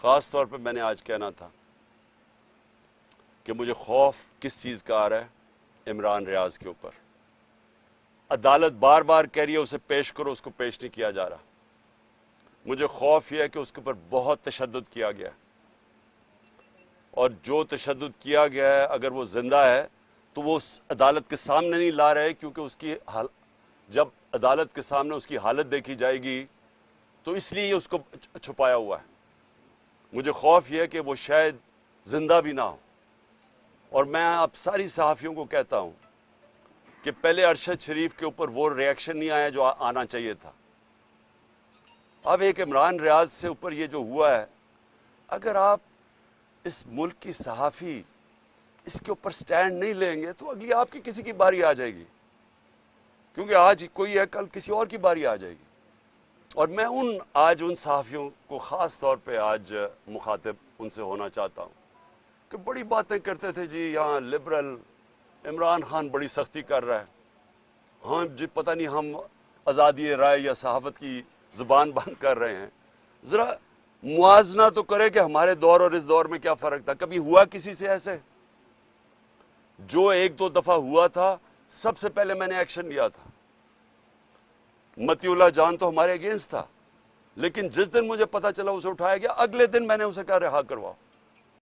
خاص طور پہ میں نے آج کہنا تھا کہ مجھے خوف کس چیز کا آ رہا ہے؟ عمران ریاض کے اوپر عدالت بار بار کہہ رہی ہے اسے پیش کرو، اس کو پیش نہیں کیا جا رہا۔ مجھے خوف یہ ہے کہ اس کے اوپر بہت تشدد کیا گیا ہے، اور جو تشدد کیا گیا ہے اگر وہ زندہ ہے تو وہ اس عدالت کے سامنے نہیں لا رہے، کیونکہ اس کی جب عدالت کے سامنے اس کی حالت دیکھی جائے گی تو اس لیے اس کو چھپایا ہوا ہے۔ مجھے خوف یہ ہے کہ وہ شاید زندہ بھی نہ ہو، اور میں اب ساری صحافیوں کو کہتا ہوں کہ پہلے ارشد شریف کے اوپر وہ ریئیکشن نہیں آیا جو آنا چاہیے تھا۔ اب ایک عمران ریاض سے اوپر یہ جو ہوا ہے، اگر آپ اس ملک کی صحافی اس کے اوپر سٹینڈ نہیں لیں گے تو اگلی آپ کی کسی کی باری آ جائے گی، کیونکہ آج کوئی ہے کل کسی اور کی باری آ جائے گی۔ اور میں آج ان صحافیوں کو خاص طور پہ آج مخاطب ان سے ہونا چاہتا ہوں کہ بڑی باتیں کرتے تھے جی یہاں لبرل عمران خان بڑی سختی کر رہا ہے، ہاں جی پتہ نہیں ہم آزادی رائے یا صحافت کی زبان بند کر رہے ہیں۔ ذرا موازنہ تو کرے کہ ہمارے دور اور اس دور میں کیا فرق تھا؟ کبھی ہوا کسی سے ایسے؟ جو ایک دو دفعہ ہوا تھا سب سے پہلے میں نے ایکشن لیا تھا۔ متی اللہ جان تو ہمارے اگینسٹ تھا، لیکن جس دن مجھے پتا چلا اسے اٹھایا گیا، اگلے دن میں نے اسے کہا رہا کرواؤ۔